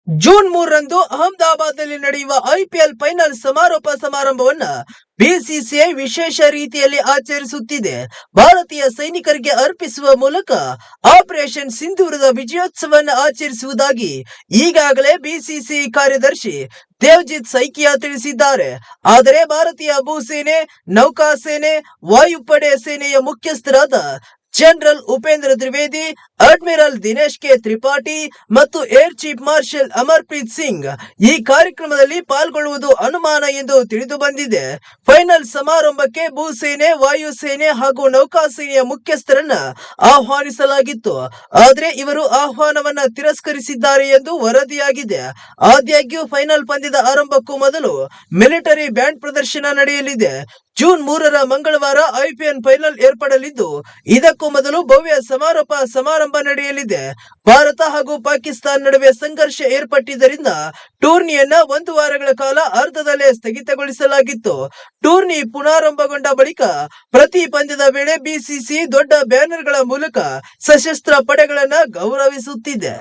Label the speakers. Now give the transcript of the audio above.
Speaker 1: June 3ರಂದು ಅಹಮದಾಬಾದ್ನಲ್ಲಿ ನಡೆಯುವ IPL final ಸಮಾರೋಪ ಸಮಾರಂಭವನ್ನ ಬಿಸಿಸಿಐ ವಿಶೇಷ ರೀತಿಯಲ್ಲಿ ಆಚರಿಸುತ್ತಿದೆ. ಭಾರತೀಯ ಸೈನಿಕರಿಗೆ ಅರ್ಪಿಸುವ ಮೂಲಕ ಆಪರೇಷನ್ ಸಿಂಧೂರದ ವಿಜಯೋತ್ಸವವನ್ನು ಆಚರಿಸುವುದಾಗಿ ಈಗಾಗಲೇ ಬಿಸಿಸಿಐ ಕಾರ್ಯದರ್ಶಿ ದೇವಜಿತ್ ಸೈಕಿಯಾ ತಿಳಿಸಿದ್ದಾರೆ. ಆದರೆ ಭಾರತೀಯ ಭೂಸೇನೆ, ನೌಕಾಸೇನೆ, ವಾಯುಪಡೆ ಸೇನೆಯ ಮುಖ್ಯಸ್ಥರಾದ general Upendra Dwivedi, admiral Dinesh K Tripathi ಮತ್ತು air chief marshal Amarpreet Singh ಈ ಕಾರ್ಯಕ್ರಮದಲ್ಲಿ ಪಾಲ್ಗೊಳ್ಳುವುದು ಅನುಮಾನ ಎಂದು ತಿಳಿದು ಬಂದಿದೆ. ಫೈನಲ್ ಸಮಾರಂಭಕ್ಕೆ ಭೂಸೇನೆ, ವಾಯುಸೇನೆ ಹಾಗೂ ನೌಕಾಸೇನೆಯ ಮುಖ್ಯಸ್ಥರನ್ನ ಆಹ್ವಾನಿಸಲಾಗಿತ್ತು. ಆದರೆ ಇವರು ಆಹ್ವಾನವನ್ನ ತಿರಸ್ಕರಿಸಿದ್ದಾರೆ ಎಂದು ವರದಿಯಾಗಿದೆ. ಆದಾಗ್ಯೂ ಫೈನಲ್ ಪಂದ್ಯದ ಆರಂಭಕ್ಕೂ ಮೊದಲು ಮಿಲಿಟರಿ ಬ್ಯಾಂಡ್ ಪ್ರದರ್ಶನ ನಡೆಯಲಿದೆ. ಜೂನ್ 3ರ ಮಂಗಳವಾರ ಐಪಿಎಲ್ ಫೈನಲ್ ಏರ್ಪಡಲಿದ್ದು, ಇದಕ್ಕೂ ಮೊದಲು ಭವ್ಯ ಸಮಾರೋಪ ಸಮಾರಂಭ ನಡೆಯಲಿದೆ. ಭಾರತ ಹಾಗೂ ಪಾಕಿಸ್ತಾನ ನಡುವೆ ಸಂಘರ್ಷ ಏರ್ಪಟ್ಟಿದ್ದರಿಂದ ಟೂರ್ನಿಯನ್ನ 1 ವಾರಗಳ ಕಾಲ ಅರ್ಧದಲ್ಲೇ ಸ್ಥಗಿತಗೊಳಿಸಲಾಗಿತ್ತು. ಟೂರ್ನಿ ಪುನರಾರಂಭಗೊಂಡ ಬಳಿಕ ಪ್ರತಿ ಪಂದ್ಯದ ವೇಳೆ ಬಿಸಿಸಿಐ ದೊಡ್ಡ ಬ್ಯಾನರ್ಗಳ ಮೂಲಕ ಸಶಸ್ತ್ರ ಪಡೆಗಳನ್ನ ಗೌರವಿಸುತ್ತಿದೆ.